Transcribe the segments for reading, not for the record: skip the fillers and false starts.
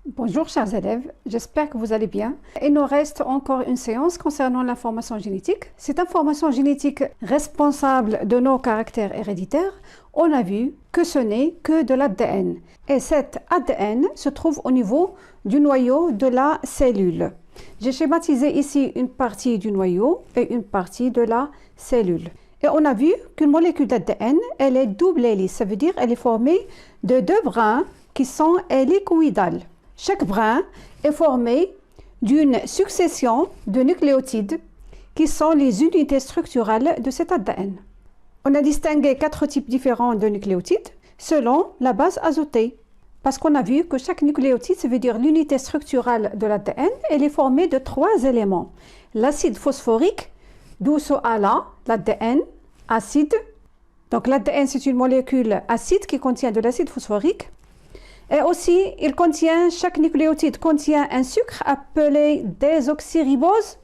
Bonjour chers élèves, j'espère que vous allez bien. Il nous reste encore une séance concernant l'information génétique. Cette information génétique responsable de nos caractères héréditaires, on a vu que ce n'est que de l'ADN. Et cet ADN se trouve au niveau du noyau de la cellule. J'ai schématisé ici une partie du noyau et une partie de la cellule. Et on a vu qu'une molécule d'ADN, elle est double hélice, ça veut dire qu'elle est formée de deux brins qui sont hélicoïdales. Chaque brin est formé d'une succession de nucléotides qui sont les unités structurales de cet ADN. On a distingué 4 types différents de nucléotides selon la base azotée. Parce qu'on a vu que chaque nucléotide, ça veut dire l'unité structurale de l'ADN, elle est formée de 3 éléments. L'acide phosphorique, d'où ce A-là, l'ADN, acide. Donc l'ADN, c'est une molécule acide qui contient de l'acide phosphorique. Et aussi, chaque nucléotide contient un sucre appelé désoxyribose,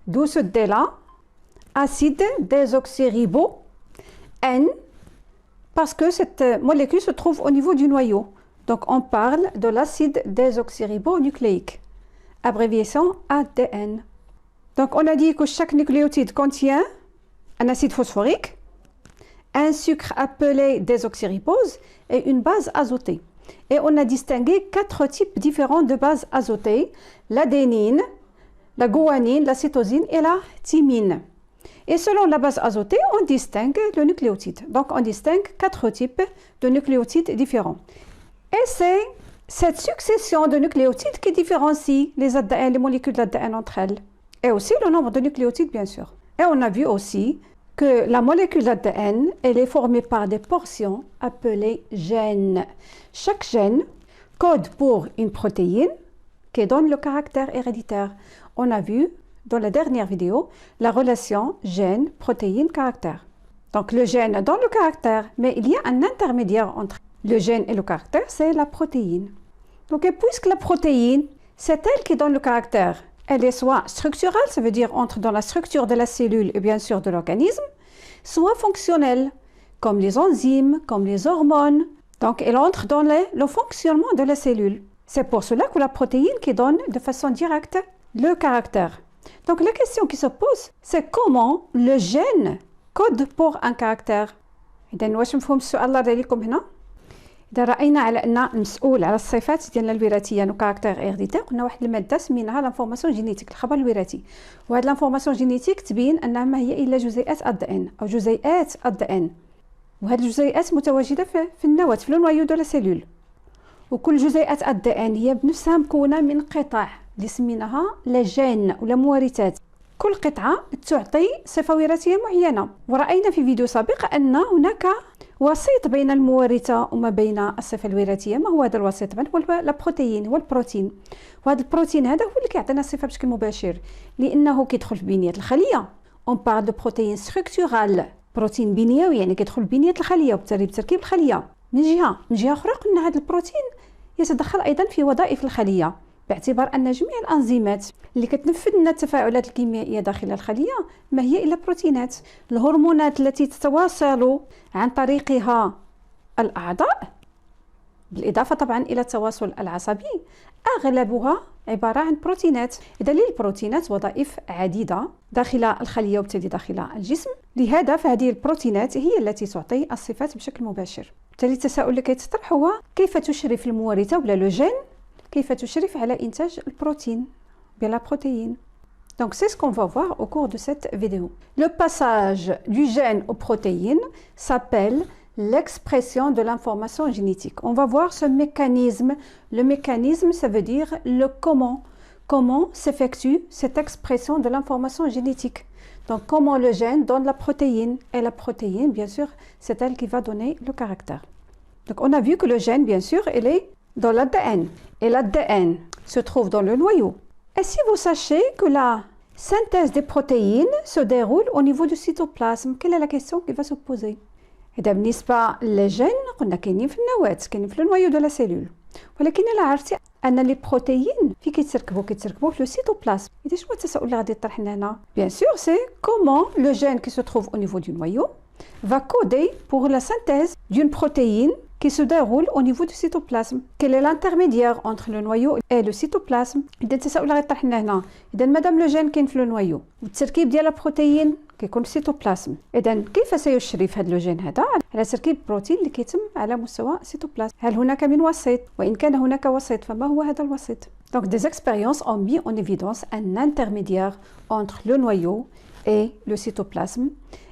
d'où ce D-là, acide désoxyribo, N, parce que cette molécule se trouve au niveau du noyau. Donc, on parle de l'acide désoxyribonucléique, abréviation ADN. Donc, on a dit que chaque nucléotide contient un acide phosphorique, un sucre appelé désoxyribose et une base azotée. Et on a distingué 4 types différents de bases azotées, l'adénine, la guanine, la cytosine et la thymine. Et selon la base azotée, on distingue le nucléotide. Donc on distingue 4 types de nucléotides différents. Et c'est cette succession de nucléotides qui différencie les ADN, les molécules d'ADN entre elles. Et aussi le nombre de nucléotides, bien sûr. Et on a vu aussi que la molécule d'ADN, elle est formée par des portions appelées gènes. Chaque gène code pour une protéine qui donne le caractère héréditaire. On a vu dans la dernière vidéo la relation gène, protéine, caractère. Donc le gène donne le caractère, mais il y a un intermédiaire entre le gène et le caractère, c'est la protéine. Donc et puisque la protéine, c'est elle qui donne le caractère, elle est soit structurelle, ça veut dire entre dans la structure de la cellule et bien sûr de l'organisme, soit fonctionnelle, comme les enzymes, comme les hormones. Donc, elle entre dans le fonctionnement de la cellule. C'est pour cela que la protéine qui donne de façon directe le caractère. Donc, la question qui se pose, c'est comment le gène code pour un caractère. إذا واش مفهوم السؤال الله يرضي عليكم هنا؟ إذا رأينا على أن المسؤول على الصفات ديال الوراثية نو كاركتير هيريديتير قلنا واحد المادة سميناها لانفورماسيون جينيتيك الخبر الوراثي وهاد لانفورماسيون جينيتيك تبين أنها ما هي إلا جزيئات ADN أو جزيئات ADN وهاد الجزيئات متواجدة في النواة في النوايو دو لا سيلول وكل جزيئات ADN هي بنفسها مكونة من قطع اللي سميناها لا جين ولا مورثات كل قطعة تعطي صفة وراثية معينة ورأينا في فيديو سابق أن هناك وسيط بين المورثة وما بين الصفة الوراثية. ما هو هذا الوسيط؟ هو البروتين، هو البروتين. وهذا البروتين هذا هو اللي كيعطينا الصفة بشكل مباشر لأنه كيدخل في بنية الخلية. On parle de protéines structurales. بروتين بنيوي يعني كيدخل في بنية الخلية وبالتالي بتركيب الخلية. من جهة أخرى قلنا هذا البروتين يتدخل أيضا في وظائف الخلية باعتبار أن جميع الأنزيمات اللي كتنفذ لنا التفاعلات الكيميائية داخل الخلية ما هي إلا بروتينات. الهرمونات التي تتواصل عن طريقها الأعضاء بالإضافة طبعا إلى التواصل العصبي أغلبها عبارة عن بروتينات. إذا للبروتينات وظائف عديدة داخل الخلية وبالتالي داخل الجسم، لهذا فهذه البروتينات هي التي تعطي الصفات بشكل مباشر. بالتالي التساؤل اللي كيتطرح هو كيف تشرف المورثة ولا لو جين كيف تشرف على إنتاج البروتين بلا protéine. Donc c'est ce qu'on va voir au cours de cette vidéo. Le passage du gène aux protéines s'appelle l'expression de l'information génétique. On va voir ce mécanisme. Le mécanisme, ça veut dire le comment. Comment s'effectue cette expression de l'information génétique. Donc comment le gène donne la protéine. Et la protéine, bien sûr, c'est elle qui va donner le caractère. Donc on a vu que le gène, bien sûr, il est dans l'ADN. Et l'ADN se trouve dans le noyau. Et si vous sachez que la synthèse des protéines se déroule au niveau du cytoplasme, quelle est la question qui va se poser? إذا بالنسبة للجين قلنا كاينين في النواة كاينين في النوايو دو لا سيلول ولكن إلا عرفتي أن لي بروتيين في كيتركبوا في لو cytoplasme. إذا شنو التساؤل اللي غادي يطرح لنا هنا؟ Bien sûr c'est comment le gène qui se trouve au niveau du noyau va coder pour la synthèse d'une protéine qui se déroule au niveau du cytoplasme. Quel est l'intermédiaire entre le noyau et le cytoplasme؟ إذا تساؤل غيطرح لنا هنا. إذا مادام لو جين كاين في النويو والتركيب ديال البروتيين كيكون في السيتوبلازم، إذا كيف سيشرف هذا لو جين هذا على تركيب بروتين اللي كيتم على مستوى السيتوبلازم؟ هل هناك من وسيط؟ وإن كان هناك وسيط فما هو هذا الوسيط؟ Donc des expériences ont mis en évidence un intermédiaire entre le noyau et le cytoplasme.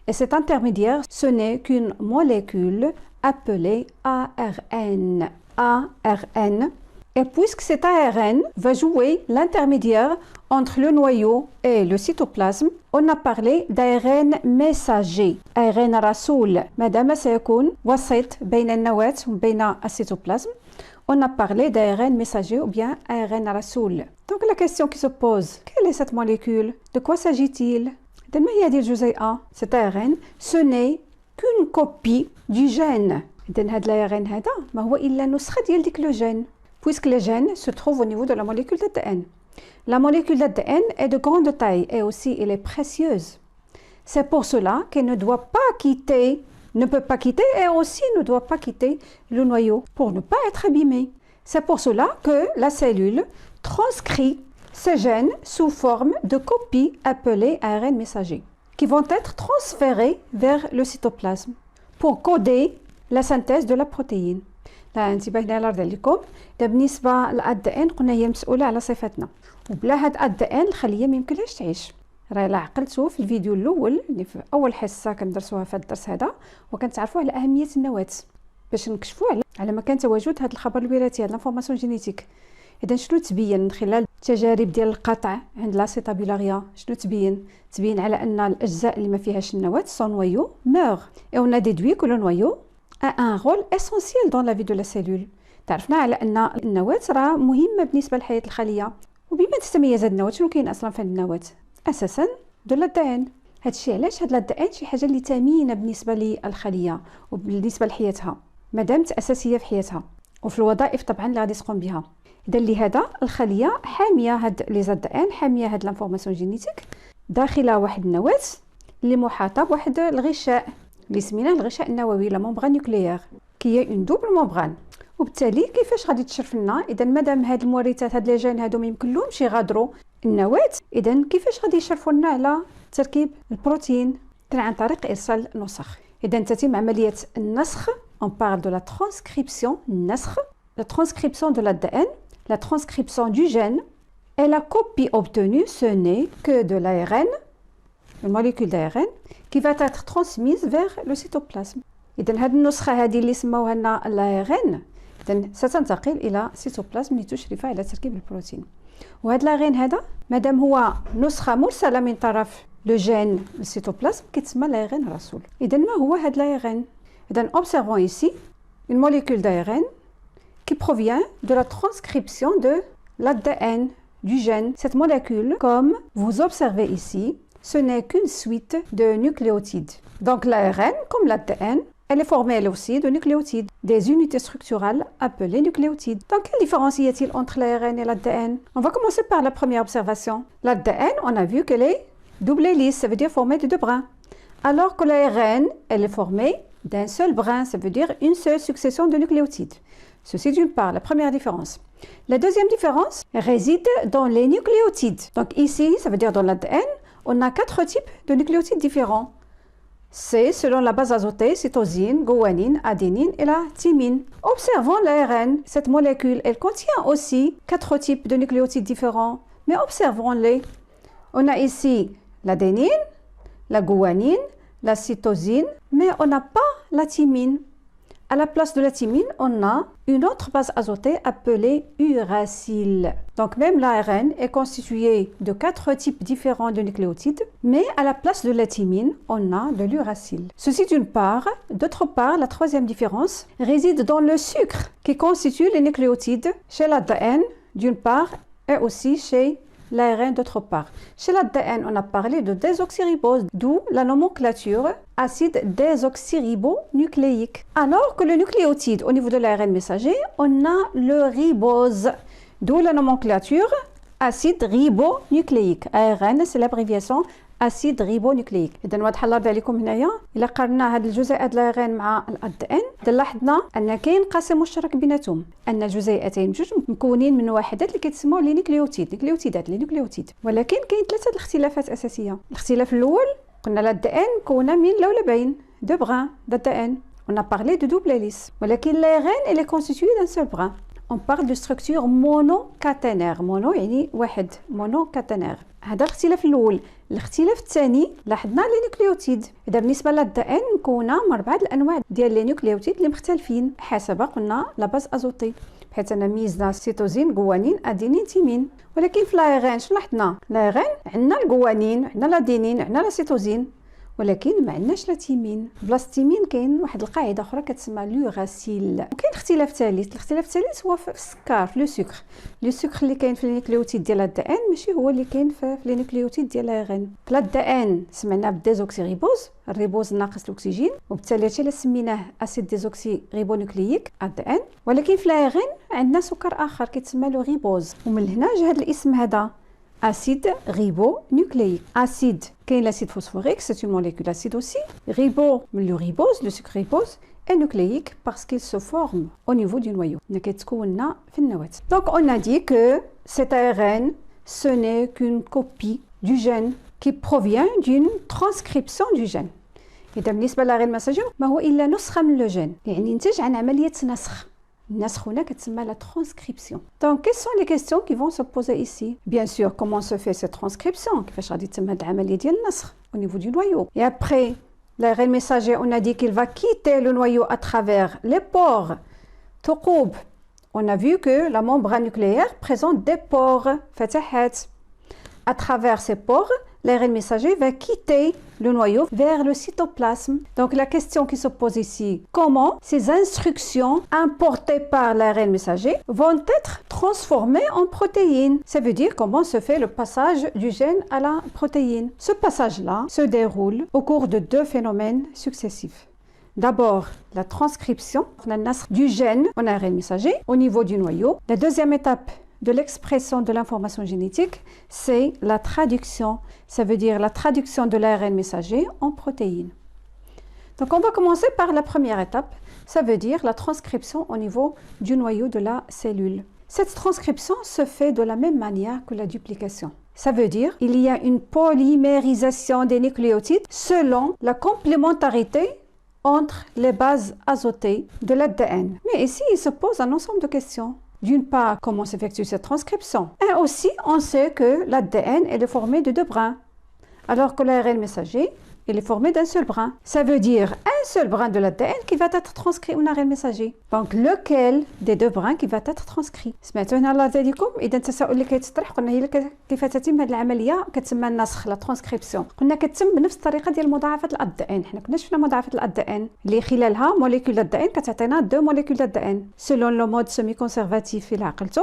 Et cet intermédiaire, ce n'est qu'une molécule appelée ARN. ARN. Et puisque cet ARN va jouer l'intermédiaire entre le noyau et le cytoplasme, on a parlé d'ARN messager. ARN رسول. مادام سيكون وسيط بين النواة وبين الcytoplasme, on a parlé d'ARN messager ou bien ARN رسول. Donc la question qui se pose, quelle est cette molécule? De quoi s'agit-il? ما هي هذه الجزيئة؟ Cet ARN, ce n'est qu'une copie du gène. إذن هذا الARN هذا ما هو إلا نسخة ديال ديك لو جين. Puisque le gène se trouve au niveau de la molécule d'ADN. La molécule d'ADN est de grande taille et aussi elle est précieuse. C'est pour cela qu'elle ne doit pas quitter, ne peut pas quitter et aussi ne doit pas quitter le noyau pour ne pas être abîmée. C'est pour cela que la cellule transcrit ces gènes sous forme de copies appelées ARN messager, qui vont être transférées vers le cytoplasme pour coder la synthèse de la protéine. لا انتبه هنا لكم بالنسبه للADN قلنا هي مسؤوله على صفاتنا وبلا هاد ADN الخليه ما يمكنلهاش تعيش. راه الا عقلتوا في الفيديو الاول اللي في اول حصه كندرسوها في هذا الدرس هذا وكنتعرفوا على اهميه النواه باش نكشفوا على مكان تواجد هذا الخبر الوراثي هذا لانفورماسيون جينيتيك. اذا شنو تبين من خلال التجارب ديال القطع عند لاسيتابيلاريا؟ شنو تبين على ان الاجزاء اللي ما فيهاش النواه سون نويو مور اي اون ا ديدوي كو لو نويو a un rôle essentiel dans la vie de la cellule. تعرفنا على ان النواة راه مهمه بالنسبه لحياه الخليه. وبما تتميز هذه النواة شنو كاين اصلا في هذه النواة؟ اساسا دو لادان. هادشي علاش هاد لادان شي حاجه اللي ثمينه بالنسبه للخليه وبالنسبه لحياتها مادام اساسيه في حياتها وفي الوظائف طبعا اللي غادي تقوم بها. اذا لهذا الخليه حاميه هاد لي زادان حاميه هاد لانفورماسيون جينيتيك داخل واحد النواة اللي محاطه بواحد الغشاء اللي سميناه الغشاء النووي لا ممبران نوكليير كي هي اون دوبل ممبران. وبالتالي كيفاش غادي تشرف لنا اذا مادام هاد المورثات هاد لي جين هادو ما يمكنلهمش يغادروا النواة، اذا كيفاش غادي يشرفوا لنا على تركيب البروتين؟ عن طريق ارسال نسخ. اذا تتم عمليه النسخ. on parle de la transcription. النسخ la transcription de l'ADN, la transcription du gène et la copie obtenue ce n'est que de l'ARN, une molécule d'ARN qui va être transmise vers le cytoplasme. إذن هذه النسخة هذه اللي سموها لنا الARN إذن ستنتقل إلى السيتوبلازم لتشرف على تركيب البروتين. وهذا الARN هذا مادام هو نسخة مرسلة من طرف لو جين السيتوبلازم كيتسمى الARN رسول. إذن ما هو هذا الARN؟ إذن observons ici une molécule d'ARN qui provient de la transcription de l'ADN du gène. Cette molécule, comme vous observez ici, ce n'est qu'une suite de nucléotides. Donc l'ARN, comme l'ADN, elle est formée elle aussi de nucléotides, des unités structurales appelées nucléotides. Donc quelle différence y a-t-il entre l'ARN et l'ADN? On va commencer par la première observation. L'ADN, on a vu qu'elle est double hélice, ça veut dire formée de deux brins. Alors que l'ARN, elle est formée d'un seul brin, ça veut dire une seule succession de nucléotides. Ceci d'une part, la première différence. La deuxième différence réside dans les nucléotides. Donc ici, ça veut dire dans l'ADN, on a 4 types de nucléotides différents. C'est selon la base azotée, cytosine, guanine, adénine et la thymine. Observons l'ARN. Cette molécule, elle contient aussi 4 types de nucléotides différents. Mais observons-les. On a ici l'adénine, la guanine, la cytosine, mais on n'a pas la thymine. À la place de la thymine, on a une autre base azotée appelée uracile. Donc même l'ARN est constitué de 4 types différents de nucléotides, mais à la place de la thymine, on a de l'uracile. Ceci d'une part. D'autre part, la troisième différence réside dans le sucre qui constitue les nucléotides chez l'ADN d'une part et aussi chez l'ARN d'autre part. Chez l'ADN, on a parlé de désoxyribose, d'où la nomenclature acide désoxyribonucléique. Alors que le nucléotide, au niveau de l'ARN messager, on a le ribose, d'où la nomenclature acide ribonucléique. ARN, c'est l'abréviation اسيد ريبونيكليك. اذا واضحه الارض عليكم هنايا. الا قارنا هاد الجزيئات اللايغين مع الادن لاحظنا ان كاين قاسم مشترك بيناتهم، ان الجزيئتين بجوج مكونين من وحدات اللي كيتسموا لي نيكليوتيد، ولكن كاين ثلاثه الاختلافات اساسيه. الاختلاف الاول قلنا الادن مكونه من لولبين، دو بغان d'ADN. On a parlé de double hélice. ولكن l'ARN elle est constituée d'un seul brin. On parle de structure monocaténaire. Mono يعني واحد، monocaténaire. هذا الاختلاف الاول. الاختلاف الثاني لاحظنا لي نيوكليوتيد. اذا بالنسبه للدي ان مكونه من 4 الانواع ديال لي نيوكليوتيد اللي مختلفين حسب قلنا لا باز ازوتي، بحيث ان ميزنا سيتوزين، غوانين، ادينين، تيمين. ولكن في لايغين شنو لاحظنا؟ لايغين عندنا الغوانين، عندنا الادينين، عندنا لا سيتوزين، ولكن ما عندناش لا تيمين. بلاصه تيمين كاين واحد القاعده اخرى كتسمى لوغاسيل. وكاين اختلاف ثالث. الاختلاف الثالث هو في السكر، لو سكر. لو سكر اللي كاين في النيوكليوتيد ديال الدي ان ماشي هو اللي كاين في النيوكليوتيد ديال الارن. في الدي ان سمعنا بالديزوكسيريبوز، الريبوز ناقص الاكسجين، وبالتالي هادشي اللي سميناه اسيد ديزوكسي ريبونيكلييك الدي ان. ولكن في الارن عندنا سكر اخر كيتسمى لو ريبوز، ومن هنا جا هذا الاسم هذا acide ribonucléique. Acide, qu'est l'acide phosphorique, c'est une molécule acide aussi. Ribo, le ribose, le sucre ribose, est nucléique parce qu'il se forme au niveau du noyau. Donc on a dit que cet ARN, ce n'est qu'une copie du gène qui provient d'une transcription du gène. إذا بالنسبة للRNA messager ما هو إلا نسخة من le gène، يعني ينتج عن عملية نسخ. النسخ هنا كتسمى la transcription. Donc quelles sont les questions qui vont se poser ici? Bien sûr, comment se fait cette transcription? كيفاش غادي تتم هاد العملية ديال النسخ au niveau du noyau? Et après, l'ARN messager, on a dit qu'il va quitter le noyau à travers les pores. ثقوب. On a vu que la membrane nucléaire présente des pores. فتحات. À travers ces pores, l'ARN messager va quitter le noyau vers le cytoplasme. Donc la question qui se pose ici, comment ces instructions importées par l'ARN messager vont être transformées en protéines? Ça veut dire comment se fait le passage du gène à la protéine. Ce passage-là se déroule au cours de 2 phénomènes successifs. D'abord, la transcription du gène en ARN messager au niveau du noyau. La deuxième étape de l'expression de l'information génétique, c'est la traduction. Ça veut dire la traduction de l'ARN messager en protéines. Donc on va commencer par la première étape. Ça veut dire la transcription au niveau du noyau de la cellule. Cette transcription se fait de la même manière que la duplication. Ça veut dire qu'il y a une polymérisation des nucléotides selon la complémentarité entre les bases azotées de l'ADN. Mais ici, il se pose un ensemble de questions. D'une part, comment s'effectue cette transcription? Et aussi, on sait que l'ADN est formé de 2 brins, alors que l'ARN messager il est formé d'un seul brin. Ça veut dire un seul brin de l'ADN qui va être transcrit en ARN messager. Donc, lequel des 2 brins qui va être transcrit? سمعتوا هنا الله يزيدكم. إذا التساؤل اللي كيتطرح قلنا هي كيف تتم هذه العملية كتسمى النسخ، لا ترانسكريبسيون. قلنا كتتم بنفس الطريقة ديال مضاعفة الADN. حنا كنا شفنا مضاعفة الADN اللي خلالها موليكول الADN كتعطينا 2 موليكول الADN selon le mode semi-conservatif إلا عقلتو.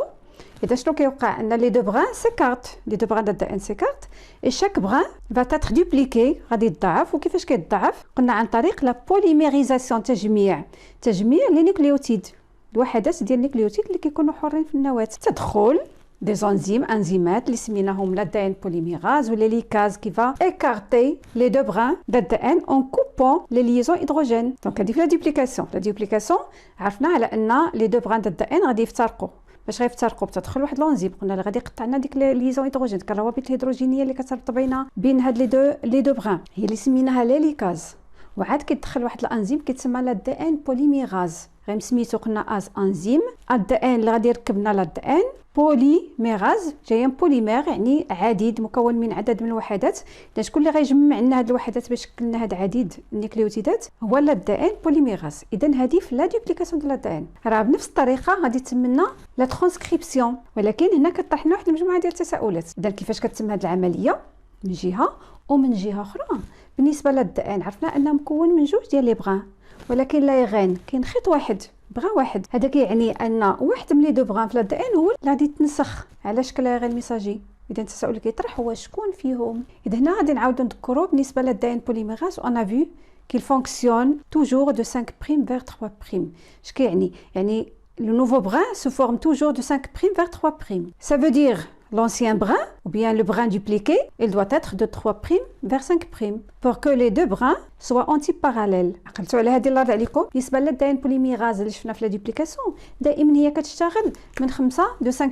إذا شنو كيوقع أن les 2 brins s'écartent، les 2 brins d'ADN s'écartent et chaque brin va être dupliqué، غادي يتضاعف. وكيفاش كيتضاعف؟ قلنا عن طريق لا بوليميريزاسيون، تجميع لي نيوكليوتيد، الوحدات ديال النيوكليوتيد اللي كيكونوا حرين في النواة. تدخل des enzymes اللي سميناهم l'ADN polymérase ou les licases qui va écarter les 2 brins d'ADN en coupant les liaisons hydrogènes. Donc هذه في la duplication عرفنا على أن les 2 brins d'ADN غادي يفترقوا. باش غيفترقوا بتدخل واحد لونزيم قلنا اللي غادي يقطع لنا ديك ليزون هيدروجين، ديك الروابط الهيدروجينيه اللي كتربط بين هاد لي دو بران هي اللي سميناها ليليكاز. وعاد كيدخل واحد الانزيم كيتسمى لا دي ان بوليميراز، غير سميتو قلنا از انزيم. الدي ان اللي غادي يركب لنا لا دي ان بوليميراز، جايه بوليمير يعني عديد مكون من عدد من الوحدات. اذا شكون اللي غيجمع لنا هاد الوحدات باش يشكل لنا هاد عديد النيوكليوتيدات؟ هو لا دي ان بوليميراز. اذا هذه في لا دوبليكاسيون ديال لا دي ان راه بنفس الطريقه غادي تتم لنا لا ترانسكريبسيون. ولكن هنا كطرح لنا واحد المجموعه ديال التساؤلات. اذا كيفاش كتتم هاد العمليه من جهه ومن جهه اخرى؟ بالنسبه للدي ان عرفنا انه مكون من 2 ديال لي بغان، ولكن لايغين كاين خيط واحد، بغا واحد. هذا كيعني ان واحد من لي دو بغان في الدي ان هو اللي غادي يتنسخ على شكل ARN ميساجي. اذا التساؤل اللي كيطرح هو شكون فيهم؟ اذا هنا غادي نعاودو نذكروا بالنسبه للدي ان بوليميراز اون ا فيو qu'il fonctionne toujours de 5' vers 3'. اش كيعني؟ يعني le nouveau brin se forme toujours de 5' vers 3'. Ça veut dire l'ancien brin, ou bien le brin dupliqué, il doit être de 3' vers 5', pour que les deux brins soient antiparallèles. عقلتوا على هذه الله يرضي عليكم؟ بالنسبة للداين بوليميراز اللي شفنا في لا دوبليكاسيون دائما هي كتشتغل من 5 دو 5'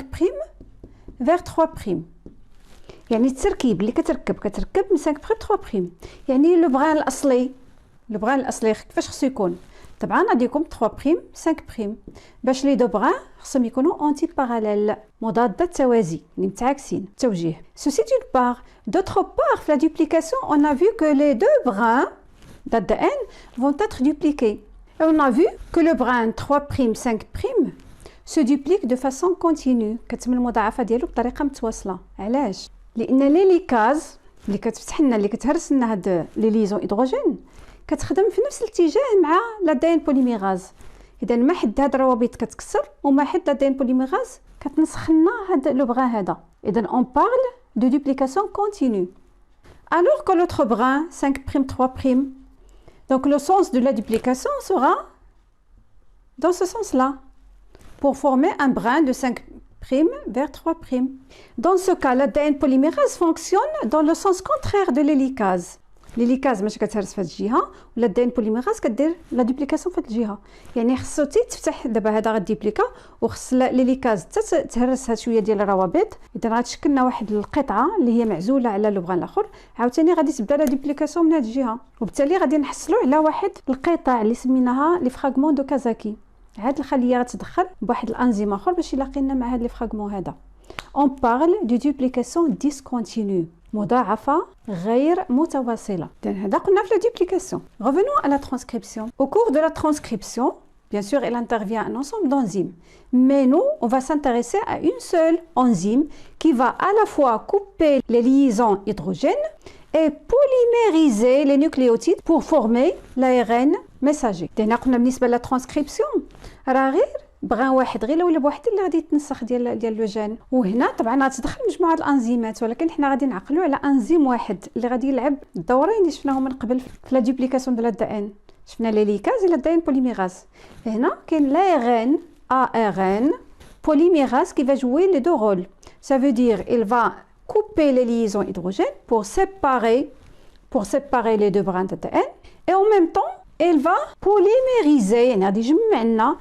vers 3'. يعني التركيب اللي كتركب من 5' 3'. يعني لو بغان الاصلي كيفاش خصو يكون؟ طبعا غادي يكون 3' 5'. باش لي دو بغان خصهم يكونوا اونتي باراليل، مضاد التوازي، يعني متعاكسين التوجيه. Ceci d'une part. D'autre part, في la duplication, on a vu que les deux brins d'ADN vont être dupliqués. Et on a vu que le brin 3', 5' se duplique de façon continue. كتم المضاعفة ديالو بطريقة متواصلة. علاش؟ لأن ليليكاز اللي كتفتح لنا اللي كتهرس لنا هاد لي ليزون هيدروجين كتخدم في نفس الاتجاه مع لادين بوليميراز. اذا ما حد هاد الروابط كتكسر وما حد لادين بوليميراز كتنسخ لنا هاد لو بغان هذا. اذا on parle de duplication continue. Alors que l'autre brin 5', 3', donc le sens de la duplication sera dans ce sens-là pour former un brin de 5' vers 3'. Dans ce cas, l'ADN polymérase fonctionne dans le sens contraire de l'hélicase. l'hélicase ماشي كتهرس في هاد الجهه ولا الدين بوليميراز كدير لا دوبليكاسيون في هاد الجهه. يعني خصو تفتح دابا هذا غديبليكا وخص l'hélicase حتى تهرس هاد شويه ديال الروابط. اذا غتشكل لنا واحد القطعه اللي هي معزوله على لو بغان الاخر، عاوتاني غادي تبدا لا دوبليكاسيون من هاد الجهه، وبالتالي غادي نحصلوا على واحد القطع اللي سميناها لي فراغمون دو كازاكي. هاد الخليه غتدخل بواحد الانزيم اخر باش يلاقي لنا مع هاد لي فراغمون هذا. On parle de duplication discontinue. مضاعفة غير متواصلة. هذا قلنا في la duplication. Revenons à la transcription. Au cours de la transcription, bien sûr, il intervient un ensemble d'enzymes. Mais nous, on va s'intéresser à une seule enzyme qui va à la fois couper les liaisons hydrogènes et polymériser les nucléotides pour former l'ARN messager. هنا قلنا بالنسبة لا transcription راه غير بغان واحد غير ولا بواحد اللي غادي يتنسخ ديال لو جين. وهنا طبعا غتدخل مجموعه الانزيمات، ولكن حنا غادي نعقلوا على انزيم واحد اللي غادي يلعب الدورين اللي شفناهم من قبل في لا دوبليكاسيون ديال الدي ان. شفنا ليليكاز الى الدي ان بوليميراز. هنا كاين l'ARN ARN polymérase qui va jouer les deux rôles. Ça veut dire il va couper les liaisons hydrogènes pour séparer les deux brins d'ADN et en même temps il va polymériser يعني غادي يجمع لنا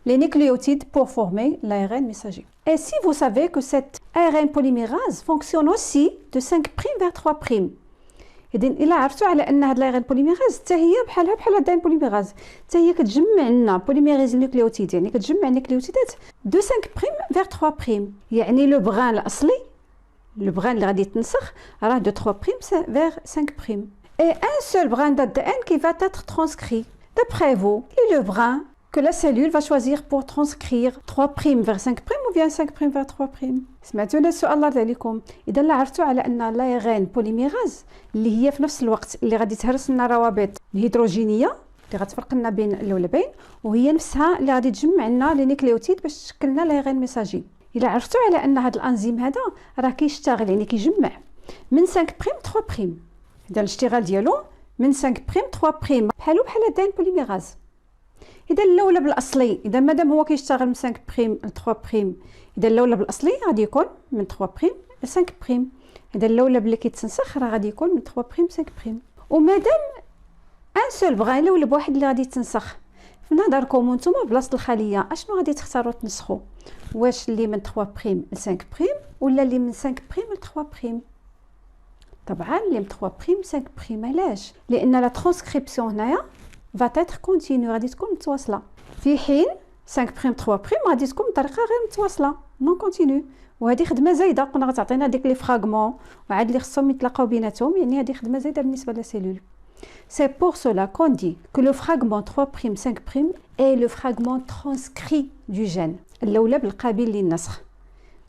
les nucléotides pour former l'ARN messager. Et si vous savez que cette ARN polymérase fonctionne aussi de 5' vers 3'. إذن إلا عرفتوا على أن هاد l'ARN polymérase حتى هي بحال الدين بوليميراز، حتى هي كتجمع لنا polymérase النيوكليوتيد، يعني كتجمع النيوكليوتيدات de 5' vers 3'. يعني لو بغان الأصلي، لو بغان اللي غادي يتنسخ راه de 3' vers 5'. Et un seul brin d'ADN qui va être transcrit. D'après vous, quel est le brin que la cellule va choisir pour transcrire 3' vers 5' ou bien 5' vers 3'. سمعتونا السؤال الله يرضي عليكم؟ اذا لا عرفتوا على ان لايغين بوليميراز اللي هي في نفس الوقت اللي غادي تهرس لنا روابط الهيدروجينيه اللي غتفرق لنا بين اللولبين، وهي نفسها اللي غادي تجمع لنا لي نيكليوتيد باش تشكل لنا لايغين ميساجي. الا عرفتوا على ان هذا الانزيم هذا راه كيشتغل يعني كيجمع من 5' 3'. اذا الاشتغال ديالو من 5' 3' بحالو بحال الدين بوليميراز. اذا اللولب الاصلي اذا مادام هو كيشتغل من 5' ل 3'، اذا اللولب الاصلي غادي يكون من 3' ل 5'. اذا اللولب اللي كيتسنسخ راه غادي يكون من 3' 5'. ومادام ان سول بغا لولب واحد اللي غادي يتنسخ، في نظركم نتوما بلاصه الخليه اشنو غادي تختاروا تنسخوا؟ واش اللي من 3' ل 5' ولا اللي من 5' ل 3'؟ طبعا اللي من 3' ل 5'. علاش؟ لان لا ترانسكريبسيون هنايا va être continue، غادي تكون متواصله، في حين 5' 3' غادي تكون بطريقه غير متواصله نون كونتينيو. وهذه خدمه زايده قلنا غتعطينا ديك لي فراغمون وعاد اللي خصهم يتلاقاو بيناتهم، يعني هذه خدمه زايده بالنسبه للسيلول. C'est pour cela qu'on dit que le fragment 3', 5' est le fragment transcrit du gène، اللولب القابل للنسخ.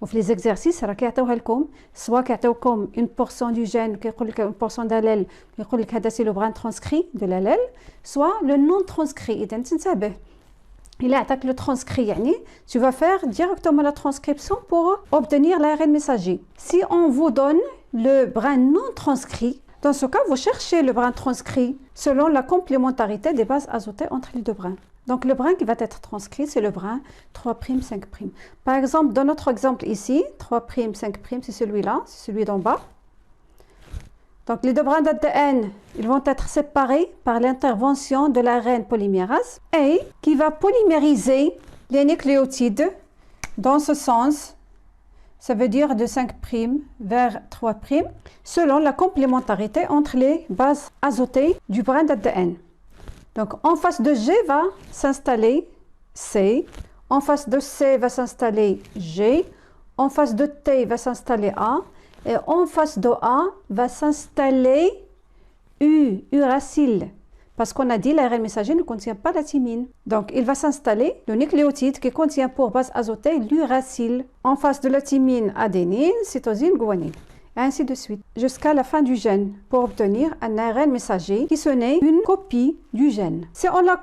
وفي لي زيكزارسيس راه كيعطيوها لكم، سوا كيعطيوكم 1% دو جين كيقول لك 1% داليل كيقول لك هذا سي لو بران ترانسكري دو لاليل، سوا لو نون ترانسكري. اذا تنتبه، الا عطاك لو ترانسكري يعني tu vas faire directement la transcription pour obtenir l'ARN messager. Si on vous donne le brin non transcrit, dans ce cas vous cherchez le brin transcrit selon la complémentarité des bases azotées entre les deux brins. Donc le brin qui va être transcrit, c'est le brin 3', 5'. Par exemple, dans notre exemple ici, 3', 5', c'est celui-là, c'est celui d'en bas. Donc les deux brins d'ADN, ils vont être séparés par l'intervention de l'ARN polymérase et qui va polymériser les nucléotides dans ce sens. Ça veut dire de 5' vers 3', selon la complémentarité entre les bases azotées du brin d'ADN. Donc en face de G va s'installer C, en face de C va s'installer G, en face de T va s'installer A, et en face de A va s'installer U, uracile. Parce qu'on a dit l'ARN messager ne contient pas la thymine. Donc il va s'installer le nucléotide qui contient pour base azotée l'uracile. En face de la thymine, adénine, cytosine, guanine. Et ainsi de suite, jusqu'à la fin du gène, pour obtenir un ARN messager qui ce n'est une copie du gène. Si on la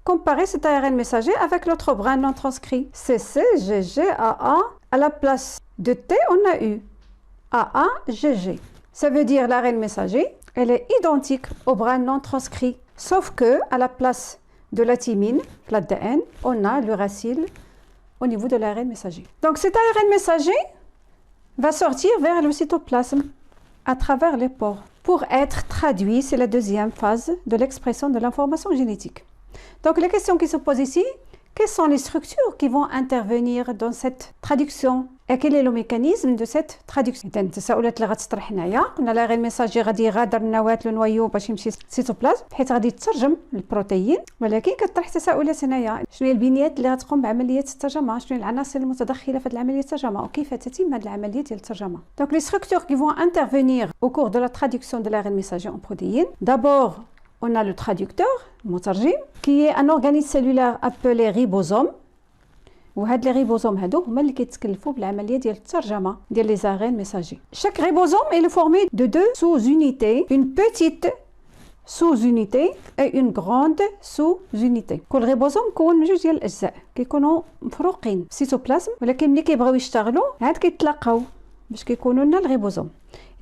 comparer cet ARN messager avec l'autre brin non transcrit, CC, GG, AA, à la place de T, on a U. AA, GG. Ça veut dire l'ARN messager, elle est identique au brin non transcrit, sauf que à la place de la thymine, l'ADN, on a l'uracile au niveau de l'ARN messager. Donc cet ARN messager va sortir vers le cytoplasme à travers les pores pour être traduit, c'est la deuxième phase de l'expression de l'information génétique. Donc les questions qui se posent ici, quelles sont les structures qui vont intervenir dans cette traduction et quel est le mécanisme de cette traduction؟ إذا التساؤلات اللي غتطرح هنايا قلنا لا غير الميساجي غادي يغادر النواة النوايو باش يمشي للسيتوبلازم حيت غادي يترجم البروتين، ولكن كتطرح تساؤلات هنايا شنو هي البنيات اللي غتقوم بعملية الترجمة، شنو هي العناصر المتدخلة في هذه العملية الترجمة وكيف تتم هذه العملية ديال الترجمة. Donc les structures qui vont intervenir au cours de la traduction de l'ARN messager en protéines. D'abord on a le traducteur, le مترجم, qui est un organisme cellulaire appelé ribosome. وهاد les ribosomes هادو هما اللي كيتكلفوا بالعمليه ديال الترجمه ديال les ARN messagers. Chaque ribosome est formé de deux sous-unités, une petite sous-unité et une grande sous-unité. كل ريبوزوم مكون من جوج ديال الاجزاء كيكونوا مفروقين في السيتوبلازم، ولكن ملي كيبغيو يشتغلوا عاد كيتلاقاو باش كيكونوا لنا الريبوزوم.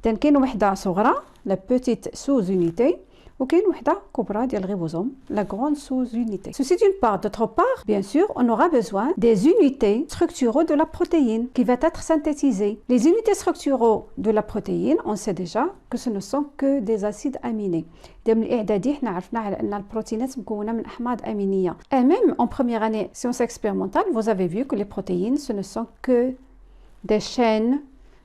اذا كاين وحده صغرى لا بوتيت سوز-unité وكاين وحده كبرى ديال الريبوزوم la grande sous-unité. Ceci d'une part. D'autre part, bien sûr, on aura besoin des unités structuraux de la protéine qui va être synthétisée. Les unités structuraux de la protéine, on sait déjà que ce ne sont que des acides aminés. من الإعدادي حنا عرفنا على أن البروتينات مكونة من أحماض أمينية. Et même en première année sciences expérimentales, vous avez vu que les protéines ce ne sont que des chaînes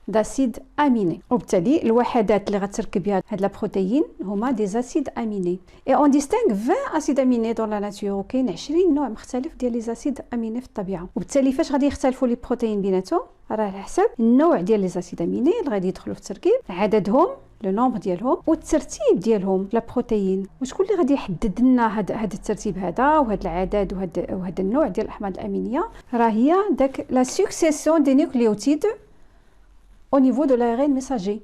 d'acides aminés. وبالتالي الوحدات اللي غتركب بها هاد لا بروتين هما دي اسيد اميني. Et on distingue 20 acides aminés dans la nature وكاين 20 نوع مختلف ديال لي زاسيد اميني في الطبيعه. وبالتالي فاش غادي يختلفوا لي بروتين بيناتهم راه على حسب النوع ديال لي زاسيد اميني اللي غادي يدخلوا في التركيب، عددهم، لو نومبر ديالهم والترتيب ديالهم لا بروتين. وشكون اللي غادي يحدد لنا هذا الترتيب هذا وهذا العدد وهذا النوع ديال الاحماض الامينيه؟ راه هي داك لا سكسيسيون دي نيوكليوتيد au niveau de l'ARN messager.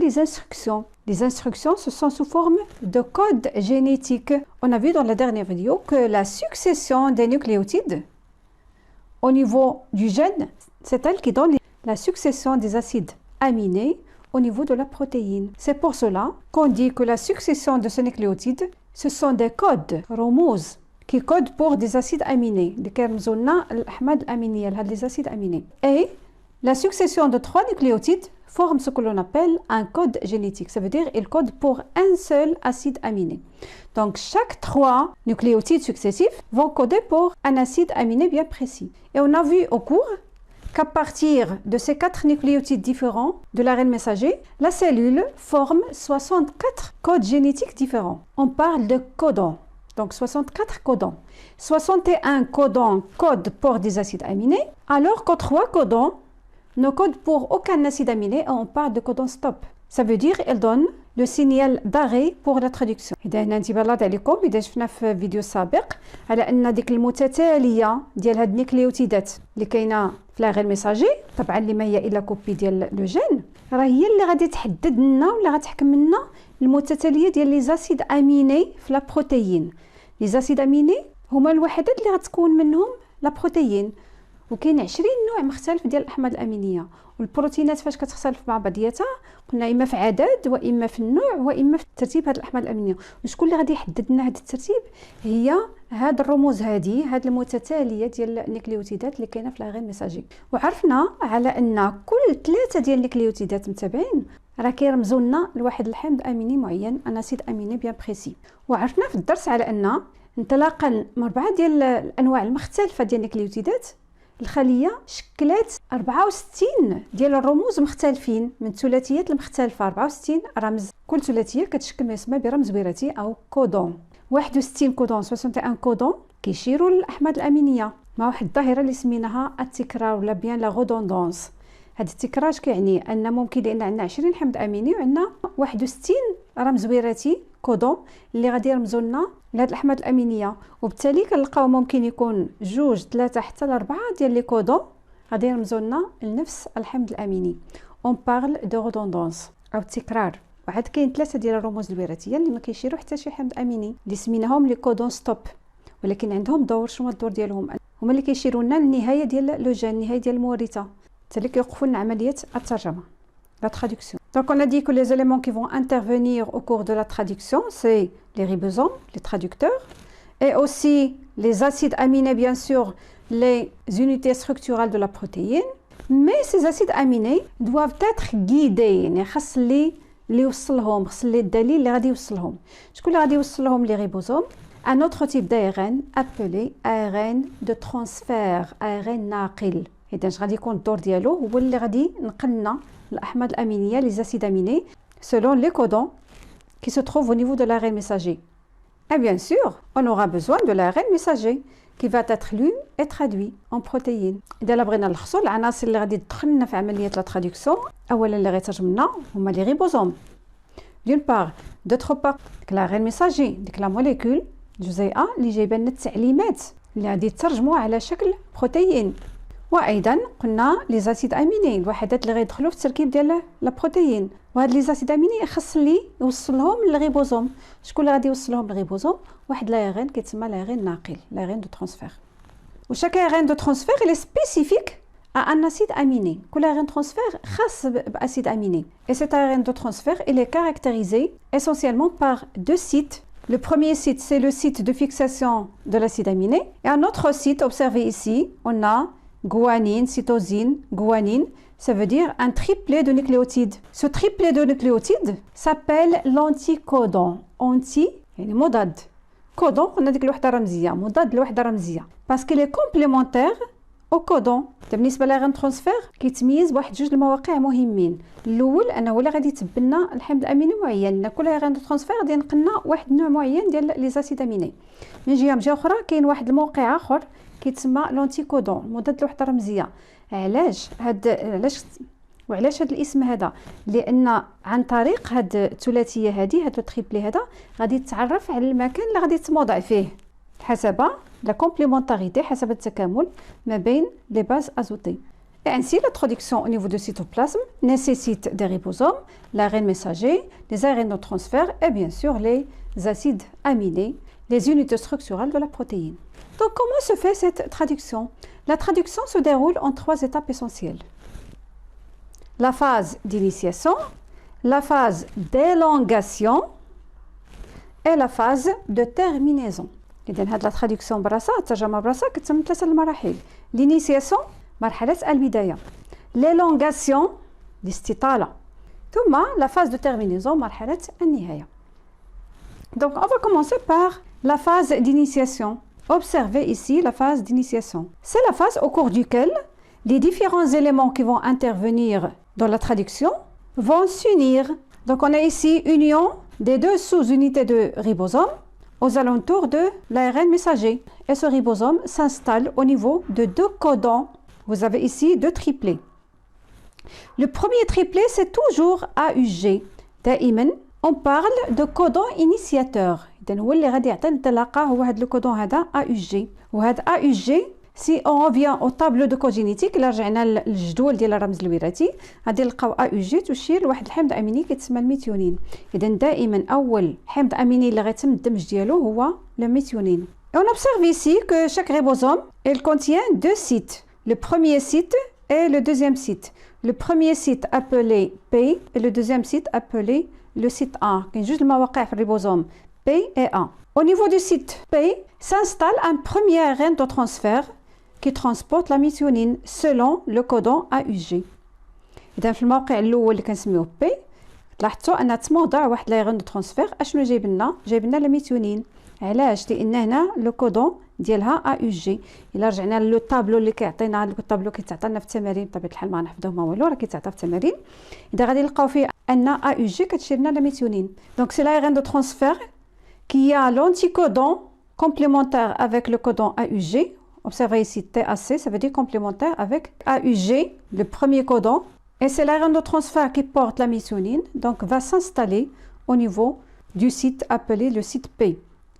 Les instructions. Les instructions, ce sont sous forme de code génétique. On a vu dans la dernière vidéo que la succession des nucléotides au niveau du gène, c'est elle qui donne la succession des acides aminés au niveau de la protéine. C'est pour cela qu'on dit que la succession de ce nucléotide, ce sont des codes, رموز, qui codent pour des acides aminés. Les acides aminés. Et la succession de 3 nucléotides forme ce que l'on appelle un code génétique. Ça veut dire qu'il code pour un seul acide aminé. Donc chaque 3 nucléotides successifs vont coder pour un acide aminé bien précis. Et on a vu au cours qu'à partir de ces 4 nucléotides différents de l'ARN messager, la cellule forme 64 codes génétiques différents. On parle de codons. Donc 64 codons. 61 codons codent pour des acides aminés, alors que 3 codons ne code pour aucun acide aminé et on parle de codon stop. Ça veut dire qu'elle donne le signal d'arrêt pour la traduction. إذا هنا انتباهات عليكم إذا شفنا في فيديو سابق على أن ديك المتتالية ديال هاد النيوكليوتيدات اللي كاينة في لاغير ميساجي طبعا اللي ما هي إلا كوبي ديال لو جين راه هي اللي غادي تحدد لنا ولا غتحكم لنا المتتالية ديال لي زاسيد أميني في لا بروتين. لي زاسيد أميني هما الوحدات اللي غتكون منهم لا بروتين. وكاين 20 نوع مختلف ديال الاحماض الامينيه. والبروتينات فاش كتختلف مع بعضياتها قلنا اما في عدد واما في النوع واما في ترتيب هذه الاحماض الامينيه. وشكون اللي غادي يحدد لنا هذا الترتيب؟ هي هاد الرموز هاد المتتاليه ديال النيكليوتيدات اللي كاينه في لاغين ميساجي. وعرفنا على ان كل 3 ديال النيكليوتيدات متابعين راه كيرمزوا لنا لواحد الحمض اميني معين، ان اسيد اميني بيان بريسي. وعرفنا في الدرس على ان انطلاقا من 4 ديال الانواع المختلفه ديال النيكليوتيدات الخليه شكلت 64 ديال الرموز مختلفين من الثلاثيات المختلفه. 64 رمز، كل ثلاثيه كتشكل ما يسمى برمز وراثي او كودون. 61 كودون 61 كودون كيشيروا للاحماض الامينيه مع واحد الظاهره اللي سميناها التكرار ولا بيان لا غودوندونس. هذا التكرار كيعني ان ممكن لان عندنا 20 حمض اميني وعندنا 61 رمز وراثي كودون اللي غادي يرمزوا لنا لهاد الاحماض الامينيه. وبالتالي كنلقاو ممكن يكون 2 3 حتى ل 4 ديال لي كودون غادي يرمزوا لنا لنفس الحمض الاميني. اون بارل دو رودوندونس او التكرار. وعاد كاين 3 ديال الرموز الوراثيه اللي ما كيشيروا حتى شي حمض اميني اللي سميناهم لي كودون ستوب، ولكن عندهم دور. شنو الدور ديالهم؟ هما اللي كيشيروا لنا للنهايه ديال لو جين، النهايه ديال المورثه، حتى اللي كيوقفوا لنا عمليه الترجمه، la traduction. Donc on a dit que les éléments qui vont intervenir au cours de la traduction, c'est les ribosomes, les traducteurs, et aussi les acides aminés, bien sûr, les unités structurales de la protéine. Mais ces acides aminés doivent être guidés. يعني خاص اللي يوصلهم، خاص اللي الدليل اللي غادي يوصلهم. شكون اللي غادي يوصلهم؟ les ribosomes. Un autre type d'ARN appelé ARN de transfert, ARN ناقل. إذا غادي يكون الدور ديالو هو اللي غادي ينقل لنا الأحماض الأمينية les acides aminés selon les codons qui se trouvent au niveau de l'ARN messager. Et bien sûr, on aura besoin de l'ARN messager qui va être lu et traduit en protéines. إذا بغينا نلخصوا العناصر اللي غادي تدخل لنا في عملية لا تراديكسيون، أولا اللي غيترجم لنا هما لي ريبوزوم. D'une part, d'autre part, l'ARN messager, ديك لا موليكول الجزيئة اللي جايبه لنا التعليمات اللي غادي يترجموا على شكل بروتيين. وايضا قلنا لي زاسيد اميني، الوحدات اللي غيدخلوا في التركيب ديال لا بروتيين. وهاد لي زاسيد اميني خص لي يوصلهم للريبوزوم. شكون اللي غادي يوصلهم للريبوزوم؟ واحد لاغين كيتسمى لاغين ناقل، لاغين دو ترانسفير. وشاك لاغين دو ترانسفير il est spécifique à un acide aminé. كل لاغين ترانسفير خاص باسيد اميني. Et cet ARN de transfert il est caractérisé essentiellement par 2 sites. Le premier site c'est le site de fixation de l'acide aminé et un autre site observé ici, on a guanine, cytosine, guanine, ça veut dire un triplet de nucléotides. Ce triplet de nucléotides s'appelle l'anticodon. Anti, يعني مضاد. Codon, on a dit que الوحدة رمزية، مضاد لوحدة رمزية. Parce qu'il est complémentaire au codon. بالنسبة للاغين ترانسفير كيتميز بواحد 2 المواقع مهمين. الأول أنه هو اللي غادي يتبنى الحمض الأميني معين، لأن كل لاغين ترانسفير غادي ينقلنا واحد النوع معين ديال لي زاسيد أميني. من جهة أخرى كاين واحد الموقع آخر كيتسمى لونتيكودون، مضاد لوحده رمزيه. علاش وعلاش هذا الاسم هذا؟ لان عن طريق هاد الثلاثيه هذه، هاد التريبلي هذا، غادي تتعرف على المكان اللي غادي تموضع فيه حسب لا كومبليمونتاريتي، حسب التكامل ما بين لي باز ازوتي. Et ainsi, la traduction au niveau du cytoplasme nécessite des ribosomes, l'ARN messager, les ARN de transfert et bien sûr les acides aminés, les unités structurales de la protéine. Donc, comment se fait cette traduction? La traduction se déroule en 3 étapes essentielles. La phase d'initiation, la phase d'élongation et la phase de terminaison. إذن هاد la traduction براسا، الترجمة براسا كتسمى 3 المراحل. L'initiation مرحلة البداية. L'élongation الاستطالة. ثم la phase de terminaison مرحلة النهاية. Donc, on va commencer par la phase d'initiation. Observez ici la phase d'initiation. C'est la phase au cours duquel les différents éléments qui vont intervenir dans la traduction vont s'unir. Donc on a ici union des 2 sous-unités de ribosome aux alentours de l'ARN messager. Et ce ribosome s'installe au niveau de 2 codons. Vous avez ici 2 triplets. Le premier triplet c'est toujours AUG. دائما on parle de codon initiateur. إذن هو اللي غادي يعطي الانطلاقة هو هذا الكودون هذا AUG. وهذا AUG si on revient au tableau de code génétique، إلا رجعنا للجدول ديال الرمز الوراثي غادي نلقاو AUG تشير لواحد الحمض أميني كيتسمى الميثيونين. إذن دائما أول حمض أميني اللي غيتم الدمج ديالو هو الميثيونين. Et on observe ici que chaque ribosome il contient 2 sites. le premier site et le deuxième site. Le premier site appelé P et le deuxième site appelé le site A. Il y a juste le مواقع في الريبوزوم P et A. Au niveau du site P, s'installe un premier ARN de transfert qui transporte la méthionine selon le codon AUG. إذا في الموقع الأول اللي كنسميوه P لاحظتوا أن تموضع واحد لايغون دو ترانسفير أشنو جايب لنا لا ميثيونين. علاش؟ لأن هنا لو كودون ديالها AUG. إلا رجعنا لو طابلو اللي كيعطينا هذا الطابلو كيتعطينا في التمارين بطبيعة الحال ما غنحفظوه ما والو راه كيتعطى في التمارين. إذا غادي نلقاو فيه أن AUG كتشير لنا لا ميثيونين. دونك سي لايغون دو ترانسفير qui a l'anticodon complémentaire avec le codon AUG. Observez ici TAC, ça veut dire complémentaire avec AUG, le premier codon. Et c'est l'ARN de transfert qui porte la méthionine, donc va s'installer au niveau du site appelé le site P.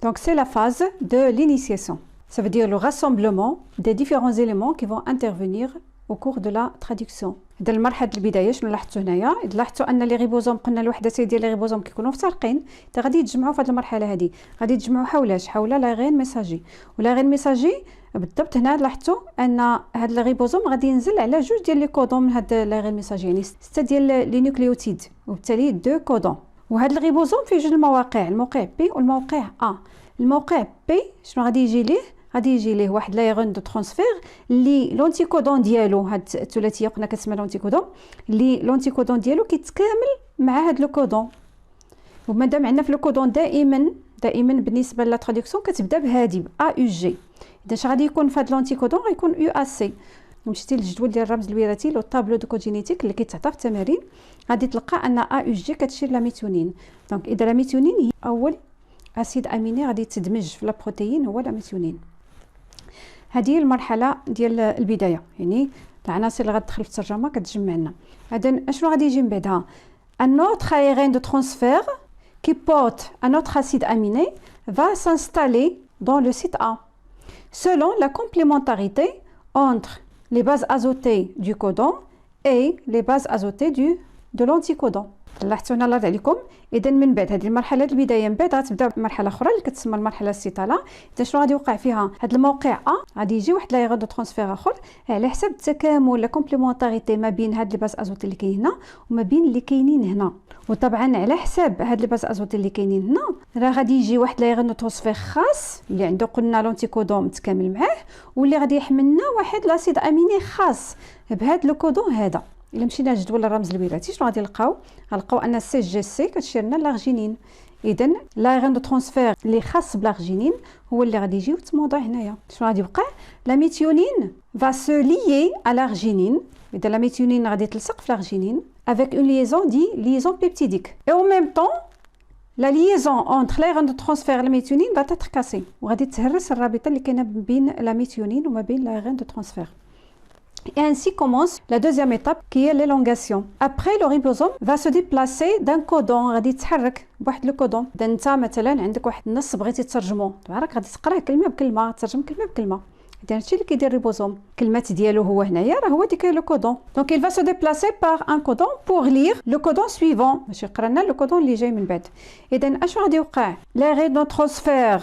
Donc c'est la phase de l'initiation. Ça veut dire le rassemblement des différents éléments qui vont intervenir au cours de la traduction. هذا المرحله البدايه شنو لاحظتوا هنايا؟ لاحظتوا ان لي ريبوزوم قلنا الوحدتين ديال لي ريبوزوم كيكونوا مفترقين، غادي يتجمعوا في هذه المرحله هذه، غادي يتجمعوا حول لاغين ميساجي، ولاغين ميساجي بالضبط هنا لاحظتوا ان هاد الريبوزوم غادي ينزل على جوج ديال لي كودون من هاد لاغين ميساجي، يعني 6 ديال لي نيوكليوتيد وبالتالي 2 كودون. وهاد الريبوزوم فيه جوج المواقع، الموقع بي والموقع ا. الموقع بي شنو غادي يجي ليه؟ غادي يجي ليه واحد لايغون دو ترانسفير اللي لونتيكودون ديالو، هاد الثلاثيه قلنا كتسمى لونتيكودون، اللي لونتيكودون ديالو كيتكامل مع هاد لو كودون. ومادام عندنا في لو كودون دائما بالنسبه لا تراديكسيون كتبدا بهادي ا يو جي. اذا اش غادي يكون في هاد لونتيكودون؟ غيكون يو ا سي. مشيتي للجدول ديال الرمز الوراثي لو طابلو دو كوجينيتيك اللي كيتعطى في التمارين، غادي تلقى ان ا يو جي كتشير لا ميثيونين. دونك اذا لا ميثيونين هي اول اسيد اميني غادي تدمج في لا بروتيين هو لا ميثيونين. هذه المرحله ديال البدايه، يعني العناصر اللي غتدخل في الترجمه كتجمع لنا. هذا اشنو غادي يجي من بعدها؟ un autre ARN de transfert qui porte un autre acide aminé va s'installer dans le site A selon la complémentarité entre les bases azotées du codon et les bases azotées de l'anticodon. لاحظتوا هنا الله عليكم. اذا من بعد هذه المرحله البدايه من بعد غتبدا مرحله اخرى اللي كتسمى المرحله السيطاله. اذا شنو غادي يوقع فيها؟ هذا الموقع ا غادي يجي واحد لايغون دو ترانسفير اخر على حساب التكامل لا كومبليمونتاريتي ما بين هاد الباز ازوتي اللي كاين هنا وما بين اللي كاينين هنا. وطبعا على حساب هاد الباز ازوتي اللي كاينين هنا راه غادي يجي واحد لايغون دو ترانسفير خاص اللي عنده قلنا لونتيكودون متكامل معاه، واللي غادي يحملنا واحد لاسيد اميني خاص بهاد لو كودون هذا. إلا مشينا لجدول الرمز الوراثي شنو غادي نلقاو؟ غنلقاو ان سي جي سي كتشير لنا لارجينين. اذا لايغون دو ترانسفير اللي خاص بلارجينين هو اللي غادي يجي وتموضع هنايا. شنو غادي يوقع؟ لا ميثيونين va se lier à l'arginine. اذا لا ميثيونين غادي تلصق في لارجينين avec une liaison dit liaison peptidique. Et en même temps la liaison entre l'aéron de transfert et la méthionine va être cassée. وغادي تهرس الرابطه اللي كاينه بين لا ميثيونين وما بين l'aéron de transfert. Et ainsi commence la deuxième étape qui est l'élongation. Après, le ribosome va se déplacer d'un codon. غادي يتحرك بواحد لو كودون. إذا أنت مثلا عندك واحد النص بغيتي تترجمو، راك غادي تقراه كلمة بكلمة، تترجم كلمة بكلمة. إذا هادشي اللي كيدير الريبوزوم. الكلمات ديالو هو هنايا راه هو ديك لو كودون. Donc il va se déplacer par un codon pour lire le codon suivant. باش يقرا لنا لو كودون اللي جاي من بعد. إذا أشنو غادي يوقع؟ l'arrêt de transfert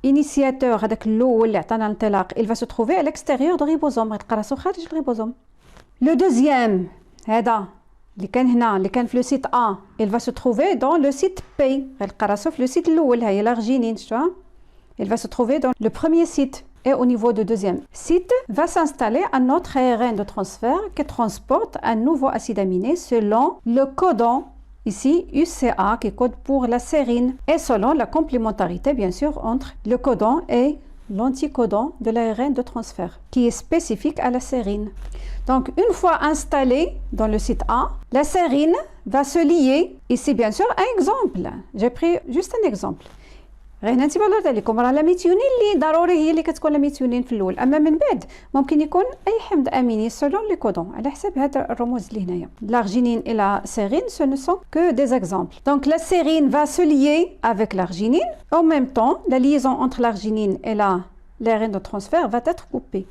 initiateur هذاك الاول اللي عطانا الانطلاق il va se trouver à l'extérieur du ribosome. غتلقى راسو خارج الريبوزوم. لو دوزيام هذا اللي كان هنا اللي كان في لو سيت ا il va se trouver dans le site P. غتلقى راسو في لو سيت الاول هي لارجينين شفتوها. il va se trouver dans le premier site. Et au niveau du deuxième site va s'installer un autre ARN de transfert qui transporte un nouveau acide aminé selon le codon ici UCA qui code pour la sérine et selon la complémentarité bien sûr entre le codon et l'anticodon de l'ARN de transfert qui est spécifique à la sérine. Donc une fois installé dans le site A, la sérine va se lier. Ici bien sûr un exemple, j'ai pris juste un exemple. غير هنا انتبهوا لكم راه لا ميثيونين اللي ضروري هي اللي كتكون لا ميثيونين في الاول، اما من بعد ممكن يكون اي حمض اميني سولون لي كودون على حساب هاد الرموز اللي هنايا. l'arginine et la sérine ce ne sont que des exemples. Donc la sérine va se lier avec l'arginine. En même temps, la liaison entre l'arginine et l'ARN de transfert va être coupée.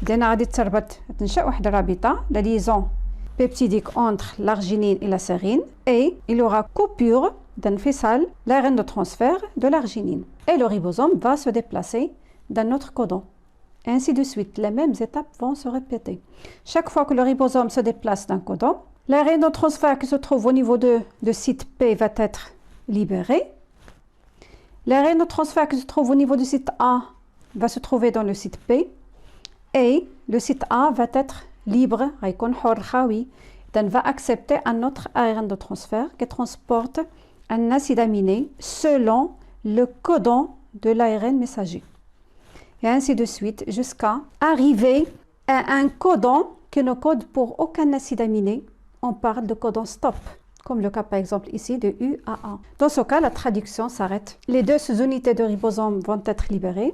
إذا غادي تربط تنشأ واحد الرابطة la liaison peptidique entre l'arginine et la sérine et il y aura coupure d'enfissal l'ARN de transfert de l'arginine et le ribosome va se déplacer d'un autre codon. Et ainsi de suite. Les mêmes étapes vont se répéter. Chaque fois que le ribosome se déplace d'un codon, l'ARN de transfert qui se trouve au niveau de site P va être libéré. L'ARN de transfert qui se trouve au niveau du site A va se trouver dans le site P. Et le site A va être libre, donc va accepter un autre ARN de transfert qui transporte un acide aminé selon le codon de l'ARN messager. Et ainsi de suite jusqu'à arriver à un codon qui ne code pour aucun acide aminé. On parle de codon stop, comme le cas par exemple ici de UAA. Dans ce cas, la traduction s'arrête. Les deux sous-unités de ribosome vont être libérées,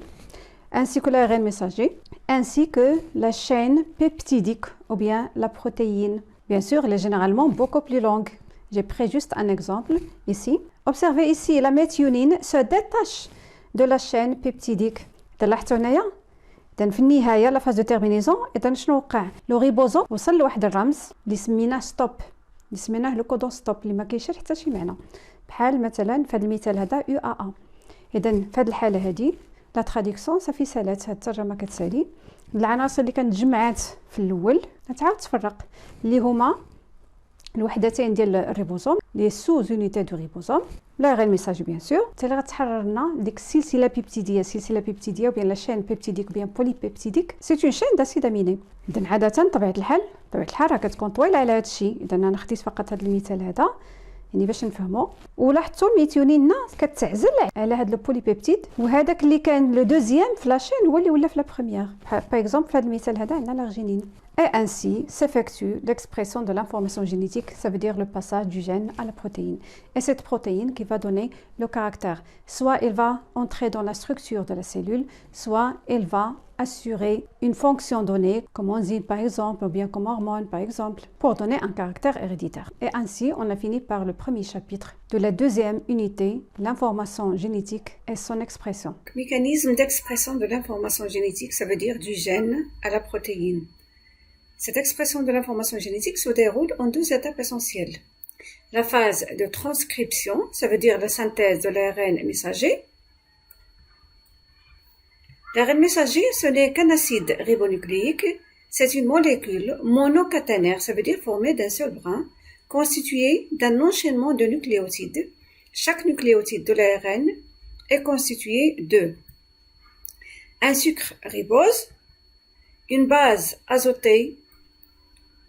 ainsi que l'ARN messager, ainsi que la chaîne peptidique ou bien la protéine. Bien sûr, elle est généralement beaucoup plus longue. J'ai pris juste un exemple ici. Observez ici, la méthionine se détache de la chaîne peptidique. طلعتوا هنايا اذا في النهايه لا فاز دو تيرمينيزون اذا شنو وقع لو ريبوزوم وصل لواحد الرمز اللي سميناه ستوب اللي سميناه لو كودون ستوب اللي ما كاينش حتى شي معنى بحال مثلا في هذا المثال هذا يو ا ا اذا في هذه الحاله هذه لا تراديكسيون صافي سالات هاد الترجمه كتسالي العناصر اللي كانت تجمعات في الاول غتعاود تفرق اللي هما الوحدتين ديال الريبوزوم لي سو زونيتي دو ريبوزوم لا غير ميساج بيان سور حتى اللي غتحرر لنا ديك السلسله بيبتيديه وبين لا شين بيبتيديك وبين بولي بيبتيديك سي اون شين داسيد اميني. اذا عاده طبيعه الحال راه كتكون طويله على هذا الشيء. اذا انا خديت فقط هذا المثال هذا يعني باش نفهموا. ولاحظتوا الميثيونين كتعزل على هذا البولي بيبتيد وهذاك اللي كان لو دوزيام في لا شين هو اللي ولا في لا بروميير. باغ اكزومبل في هذا المثال هذا عندنا l'arginine. Et ainsi s'effectue l'expression de l'information génétique, ça veut dire le passage du gène à la protéine. Et cette protéine qui va donner le caractère, soit elle va entrer dans la structure de la cellule, soit elle va assurer une fonction donnée, comme enzyme par exemple, ou bien comme hormone par exemple, pour donner un caractère héréditaire. Et ainsi, on a fini par le premier chapitre de la deuxième unité, l'information génétique et son expression. Mécanisme d'expression de l'information génétique, ça veut dire du gène à la protéine. Cette expression de l'information génétique se déroule en deux étapes essentielles. La phase de transcription, ça veut dire la synthèse de l'ARN messager. L'ARN messager, ce n'est qu'un acide ribonucléique, c'est une molécule monocaténaire, ça veut dire formée d'un seul brin, constituée d'un enchaînement de nucléotides. Chaque nucléotide de l'ARN est constitué de un sucre ribose, une base azotée,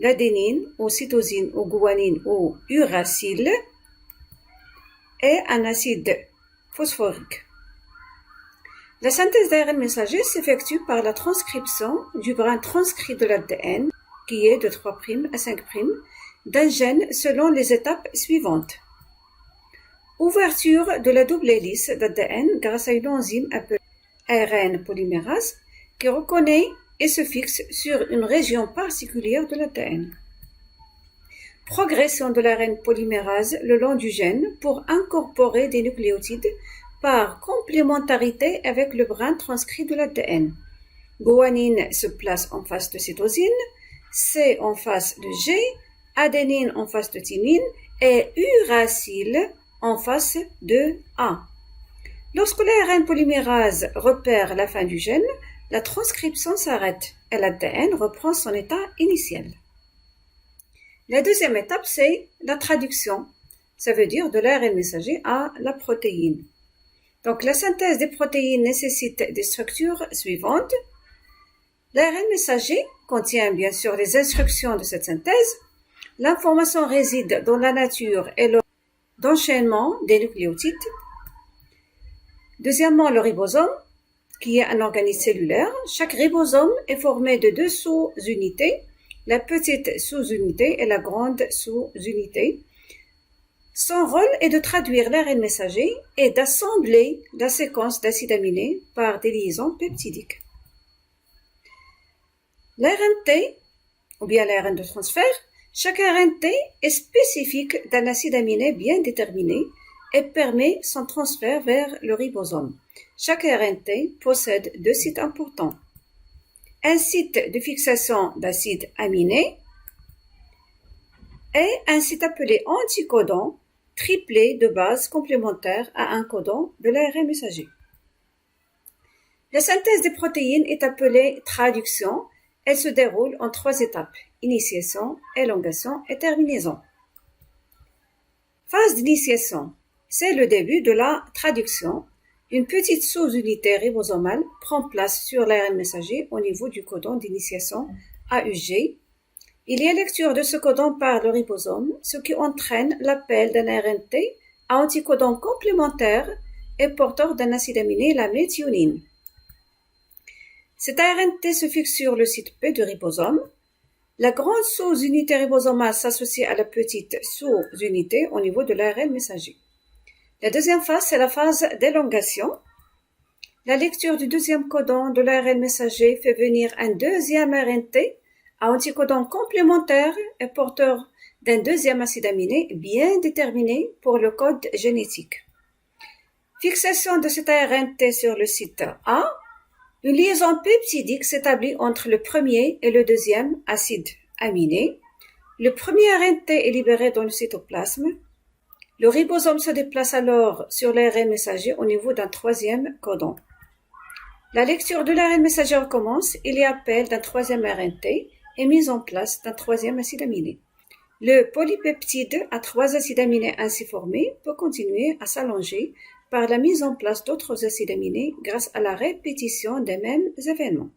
l'adénine ou cytosine ou guanine ou uracile et un acide phosphorique. La synthèse d'ARN messager s'effectue par la transcription du brin transcrit de l'ADN, qui est de 3' à 5' d'un gène selon les étapes suivantes. Ouverture de la double hélice d'ADN grâce à une enzyme appelée ARN polymérase qui reconnaît et se fixe sur une région particulière de l'ADN. Progression de l'ARN polymérase le long du gène pour incorporer des nucléotides par complémentarité avec le brin transcrit de l'ADN. Guanine se place en face de cytosine, C en face de G, adénine en face de thymine et uracile en face de A. Lorsque l'ARN polymérase repère la fin du gène, la transcription s'arrête et l'ADN reprend son état initial. La deuxième étape, c'est la traduction. Ça veut dire de l'ARN messager à la protéine. Donc, la synthèse des protéines nécessite des structures suivantes. L'ARN messager contient bien sûr les instructions de cette synthèse. L'information réside dans la nature et l'ordre d'enchaînement des nucléotides. Deuxièmement, le ribosome, qui est un organisme cellulaire. Chaque ribosome est formé de deux sous-unités, la petite sous-unité et la grande sous-unité. Son rôle est de traduire l'ARN messager et d'assembler la séquence d'acides aminés par des liaisons peptidiques. L'ARNT, ou bien l'ARN de transfert, chaque ARNT est spécifique d'un acide aminé bien déterminé et permet son transfert vers le ribosome. Chaque ARNT possède deux sites importants. Un site de fixation d'acides aminés et un site appelé anticodon, triplé de bases complémentaires à un codon de l'ARN messager. La synthèse des protéines est appelée traduction. Elle se déroule en 3 étapes: initiation, élongation et terminaison. Phase d'initiation. C'est le début de la traduction. Une petite sous-unité ribosomale prend place sur l'ARN messager au niveau du codon d'initiation AUG. Il y a lecture de ce codon par le ribosome, ce qui entraîne l'appel d'un ARNT à anticodon complémentaire et porteur d'un acide aminé, la méthionine. Cet ARNT se fixe sur le site P du ribosome. La grande sous-unité ribosomale s'associe à la petite sous-unité au niveau de l'ARN messager. La deuxième phase, c'est la phase d'élongation. La lecture du deuxième codon de l'ARN messager fait venir un deuxième ARNT à anticodon complémentaire et porteur d'un deuxième acide aminé bien déterminé pour le code génétique. Fixation de cet ARNT sur le site A. Une liaison peptidique s'établit entre le premier et le deuxième acide aminé. Le premier ARNT est libéré dans le cytoplasme. Le ribosome se déplace alors sur l'ARN messager au niveau d'un troisième codon. La lecture de l'ARN messager recommence. Il y a appel d'un troisième ARNT et mise en place d'un troisième acide aminé. Le polypeptide à 3 acides aminés ainsi formés peut continuer à s'allonger par la mise en place d'autres acides aminés grâce à la répétition des mêmes événements.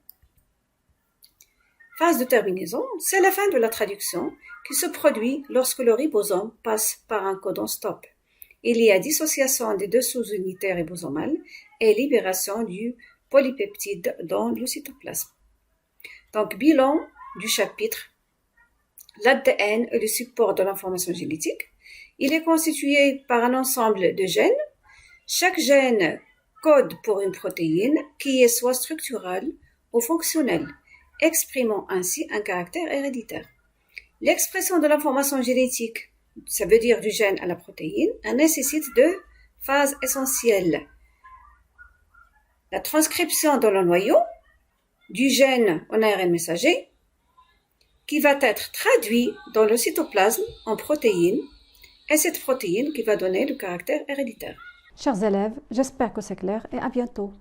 Phase de terminaison, c'est la fin de la traduction qui se produit lorsque le ribosome passe par un codon stop. Il y a dissociation des deux sous-unités ribosomales et libération du polypeptide dans le cytoplasme. Donc, bilan du chapitre. L'ADN est le support de l'information génétique. Il est constitué par un ensemble de gènes. Chaque gène code pour une protéine qui est soit structurale ou fonctionnelle, exprimant ainsi un caractère héréditaire. L'expression de l'information génétique, ça veut dire du gène à la protéine, nécessite 2 phases essentielles. La transcription dans le noyau du gène en ARN messager, qui va être traduit dans le cytoplasme en protéine, et cette protéine qui va donner le caractère héréditaire. Chers élèves, j'espère que c'est clair et à bientôt.